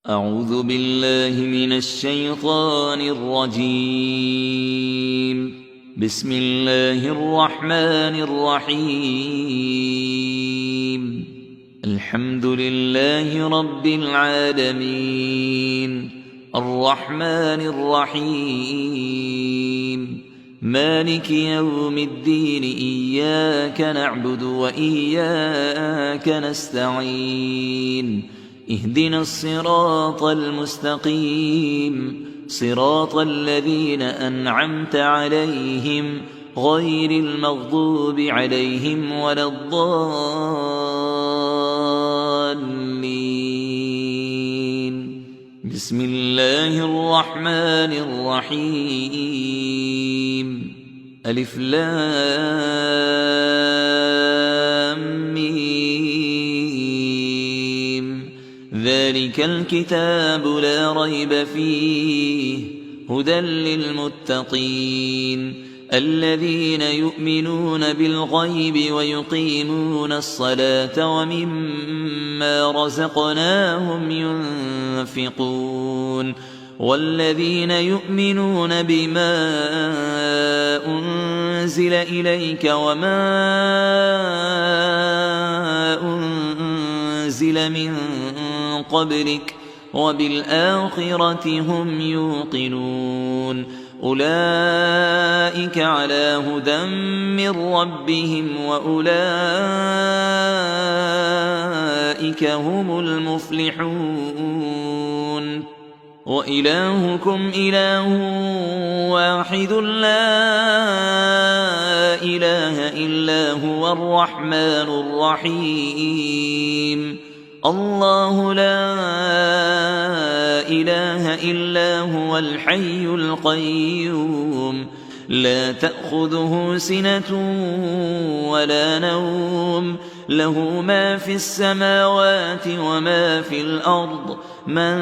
أعوذ بالله من الشيطان الرجيم. بسم الله الرحمن الرحيم. الحمد لله رب العالمين، الرحمن الرحيم، مالك يوم الدين. إياك نعبد وإياك نستعين. اهدنا الصراط المستقيم، صراط الذين أنعمت عليهم غير المغضوب عليهم ولا الضالين. بسم الله الرحمن الرحيم. ألف لام ميم. ذلك الكتاب لا ريب فيه هدى للمتقين الذين يؤمنون بالغيب ويقيمون الصلاة ومما رزقناهم ينفقون والذين يؤمنون بما أنزل إليك وما أنزل من قبلك وبالآخرة هم يوقنون. أولئك على هدى من ربهم وأولئك هم المفلحون. وإلهكم إله واحد لا إله إلا هو الرحمن الرحيم. الله لا إله إلا هو الحي القيوم، لا تأخذه سنة ولا نوم، له ما في السماوات وما في الأرض. من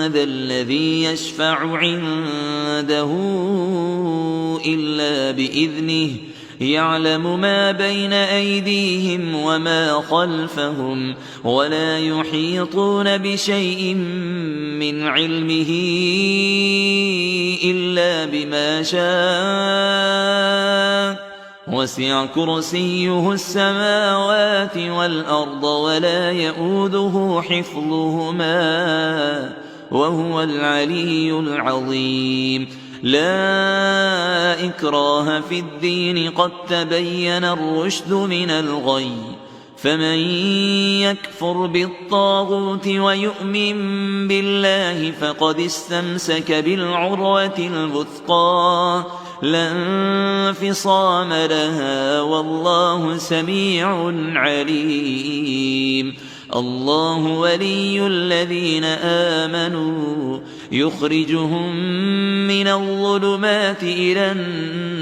ذا الذي يشفع عنده إلا بإذنه، يعلم ما بين أيديهم وما خلفهم، ولا يحيطون بشيء من علمه إلا بما شاء. وسع كرسيه السماوات والأرض ولا يئوده حفظهما وهو العلي العظيم. لا إكراه في الدين، قد تبين الرشد من الغي. فمن يكفر بالطاغوت ويؤمن بالله فقد استمسك بالعروة الوثقى لا انفصام لها، والله سميع عليم. الله ولي الذين آمنوا يخرجهم من الظلمات إلى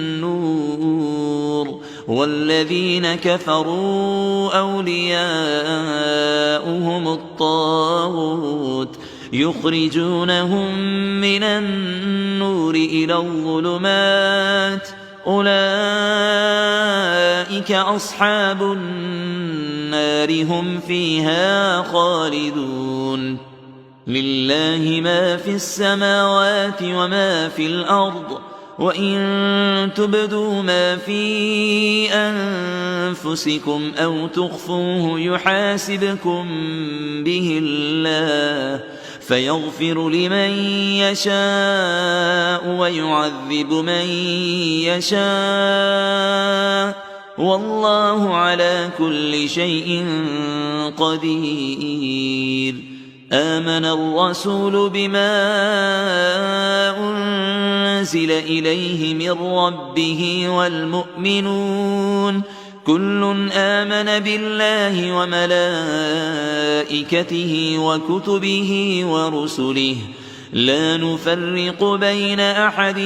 النور، والذين كفروا أولياؤهم الطاغوت يخرجونهم من النور إلى الظلمات. أولئك أصحاب النار، هم فيها خالدون. لله ما في السماوات وما في الأرض، وإن تبدوا ما في أنفسكم أو تخفوه يحاسبكم به الله، فيغفر لمن يشاء ويعذب من يشاء، والله على كل شيء قدير. آمن الرسول بما أنزل إليه من ربه والمؤمنون كل آمن بالله وملائكته وكتبه ورسله، لا نفرق بين أحد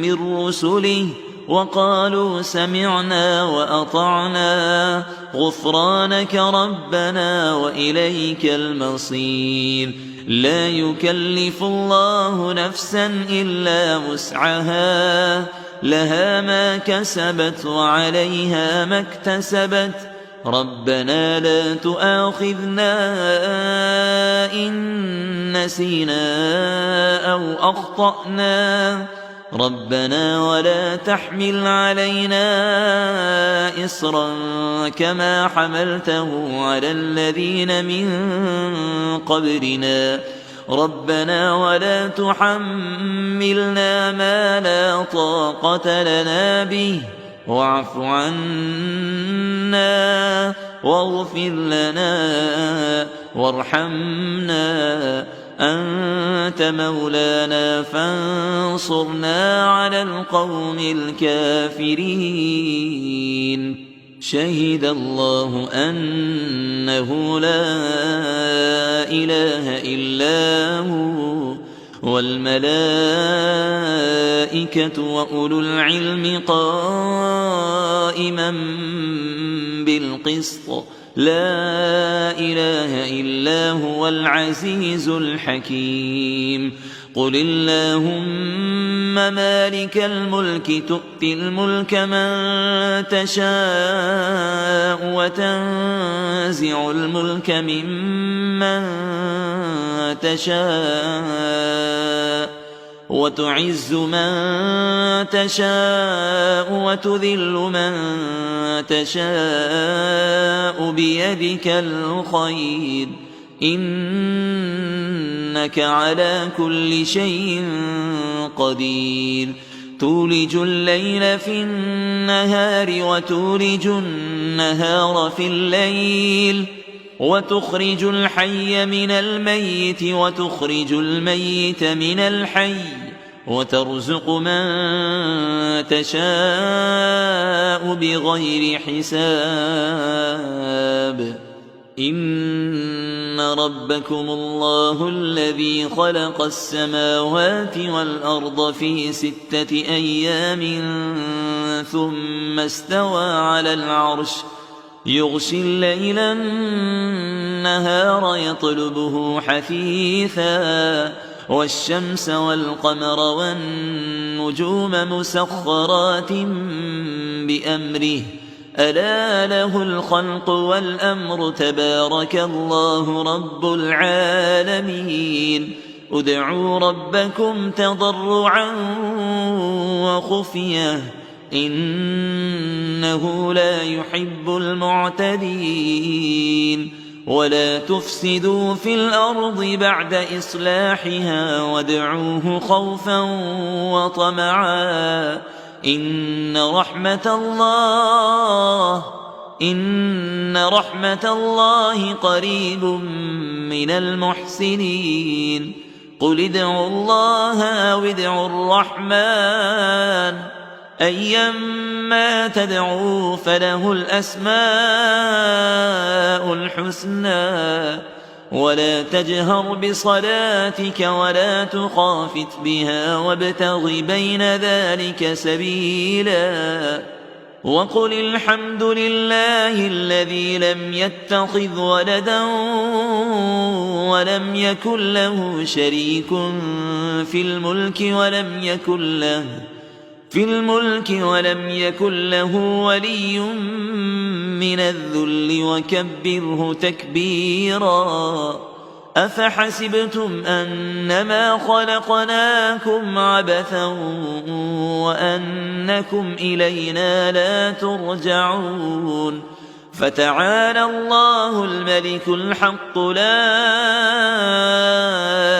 من رسله، وقالوا سمعنا وأطعنا غفرانك ربنا وإليك المصير. لا يكلف الله نفسا إلا وسعها، لها ما كسبت وعليها ما اكتسبت. ربنا لا تؤاخذنا إن نسينا أو أخطأنا ربنا ولا تحمل علينا إصرا كما حملته على الذين من قبلنا ربنا ولا تحملنا ما لا طاقة لنا به واعف عنا واغفر لنا وارحمنا أنت مولانا فانصرنا على القوم الكافرين شهد الله أنه لا إله إلا هو والملائكة وأولو العلم قائما بالقسط لا إله إلا هو العزيز الحكيم قل اللهم مالك الملك تؤتي الملك من تشاء وتنزع الملك ممن تشاء وتعز من تشاء وتذل من تشاء بيدك الخير إنك على كل شيء قدير تولج الليل في النهار وتولج النهار في الليل وتخرج الحي من الميت وتخرج الميت من الحي وترزق من تشاء بغير حساب إن ربكم الله الذي خلق السماوات والأرض في 6 أيام ثم استوى على العرش يغشي الليل النهار يطلبه حثيثا والشمس والقمر والنجوم مسخرات بأمره ألا له الخلق والأمر تبارك الله رب العالمين ادعوا ربكم تضرعا وخفية إنه لا يحب المعتدين ولا تفسدوا في الأرض بعد إصلاحها وادعوه خوفا وطمعا إن رحمة الله قريب من المحسنين قل ادعوا الله أو ادعوا الرحمن أيما تدعوا فله الأسماء الحسنى ولا تجهر بصلاتك ولا تخافت بها وابتغ بين ذلك سبيلا وقل الحمد لله الذي لم يتخذ ولدا ولم يكن له شريك في الملك ولم يكن له ولي من الذل وكبره تكبيرا أفحسبتم أنما خلقناكم عبثا وأنكم إلينا لا ترجعون فتعالى الله الملك الحق لا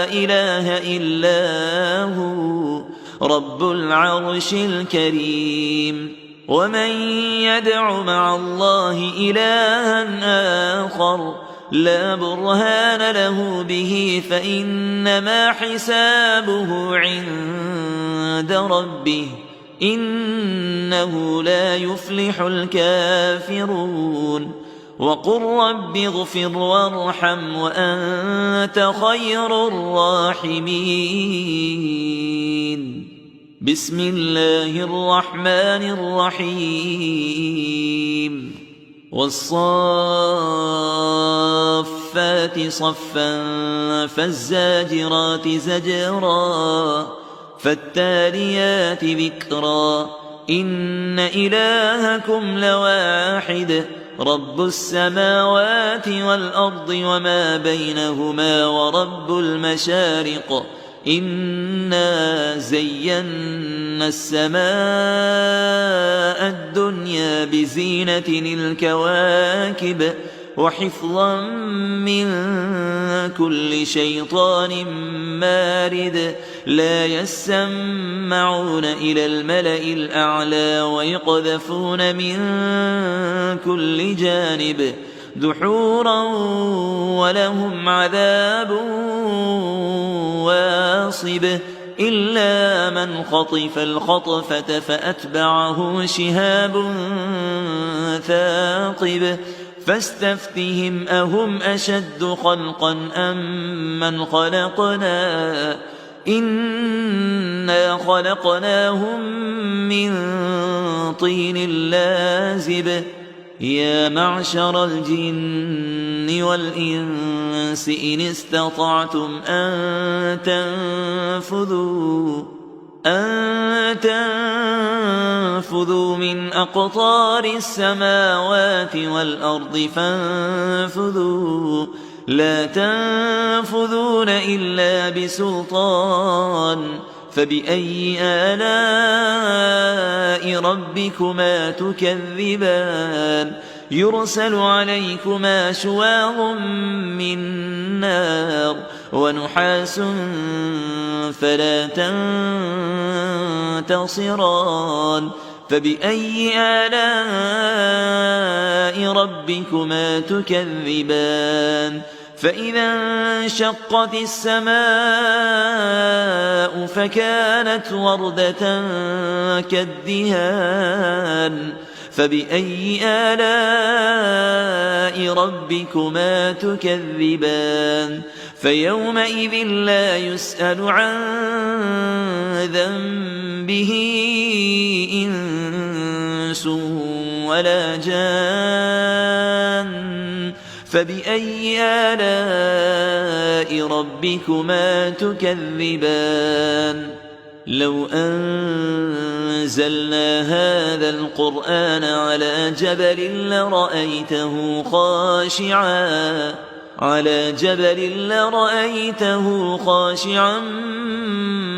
إله إلا هو رب العرش الكريم ومن يدع مع الله إلها آخر لا برهان له به فإنما حسابه عند ربه إنه لا يفلح الكافرون وقل رب اغفر وارحم وأنت خير الراحمين بسم الله الرحمن الرحيم والصافات صفا فالزاجرات زجرا فالتاليات ذكرا إن إلهكم لواحد رب السماوات والأرض وما بينهما ورب المشارق إنا زينا السماء الدنيا بزينة الكواكب وحفظا من كل شيطان مارد لا يسمعون إلى الملأ الأعلى ويقذفون من كل جانب دحورا ولهم عذاب واصب إلا من خطف الخطفة فأتبعه شهاب ثاقب فاستفتهم أهم أشد خلقا أم من خلقنا إنا خلقناهم من طين لازب يا معشر الجن والإنس إن استطعتم أن تنفذوا من أقطار السماوات والأرض فانفذوا لا تنفذون إلا بسلطان فبأي آلاء ربكما تكذبان يرسل عليكما شواظ من نار ونحاس فلا تنتصران فبأي آلاء ربكما تكذبان فإذا انشقت السماء فكانت وردة كالدهان فبأي آلاء ربكما تكذبان فيومئذ لا يسأل عن ذنبه إنس ولا جان فبأي آلاء ربكما تكذبان لو أنزلنا هذا القرآن على جبل لرأيته خاشعا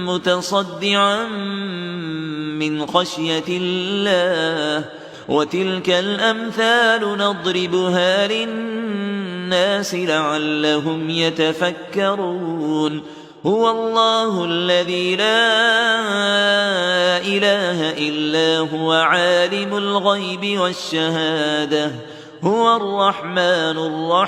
متصدعا من خشية الله وتلك الأمثال نضربها للناس لعلهم يتفكرون هو الله الذي لا إله إلا هو عالم الغيب والشهادة هو الرحمن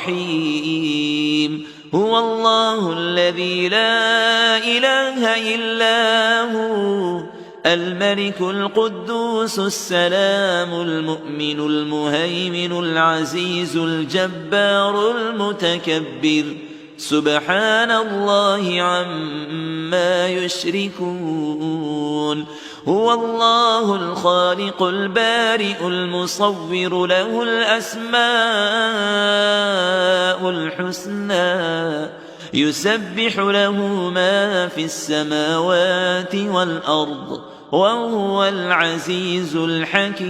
الرحيم هو الله الذي لا إله إلا هو الملك القدوس السلام المؤمن المهيمن العزيز الجبار المتكبر سبحان الله عما يشركون هو الله الخالق البارئ المصور له الأسماء الحسنى يسبح له ما في السماوات والأرض وهو العزيز الحكيم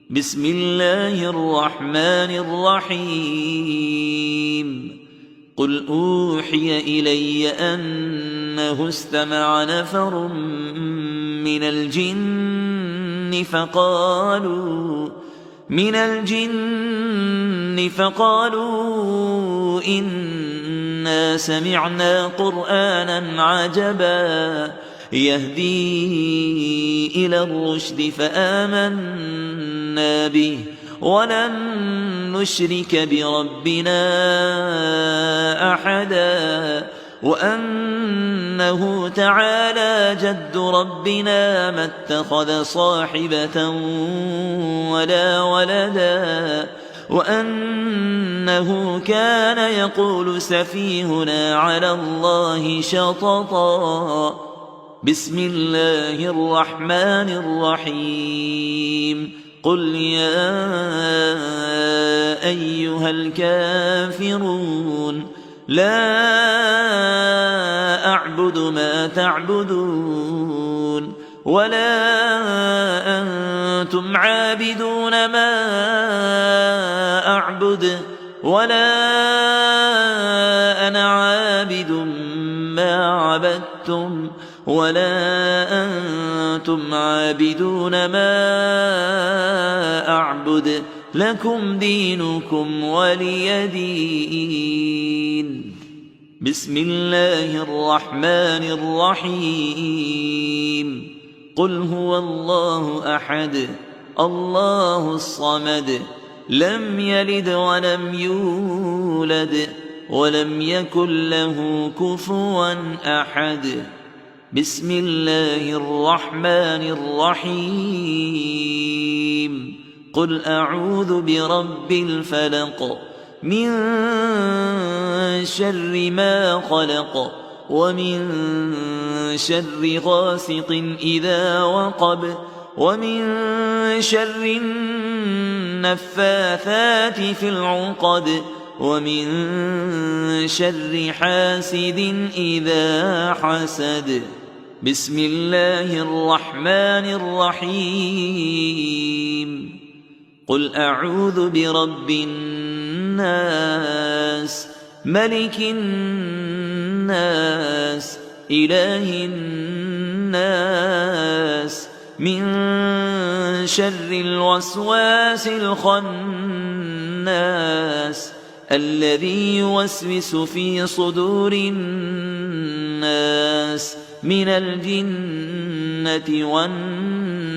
بسم الله الرحمن الرحيم قل أوحي إلي أنه استمع نفر من الجن فقالوا إنا سمعنا قرآنا عجبا يهدي إلى الرشد فآمنا به ولن نشرك بربنا أحدا وأنه تعالى جد ربنا ما اتخذ صاحبة ولا ولدا وأنه كان يقول سفيهنا على الله شططا بسم الله الرحمن الرحيم قل يا أيها الكافرون لا أعبد ما تعبدون ولا أنتم عابدون ما أعبد ولا أنا عابد ما عبدتم ولا أنتم عابدون ما أعبد لكم دينكم ولي دين. بسم الله الرحمن الرحيم. قل هو الله أحد الله الصمد لم يلد ولم يولد ولم يكن له كفوا أحد. بسم الله الرحمن الرحيم. قل أعوذ برب الفلق من شر ما خلق ومن شر غاسق إذا وقب ومن شر النفاثات في العقد ومن شر حاسد إذا حسد. بسم الله الرحمن الرحيم. قل أعوذ برب الناس ملك الناس إله الناس من شر الوسواس الخناس الذي يوسوس في صدور الناس من الجنة والناس.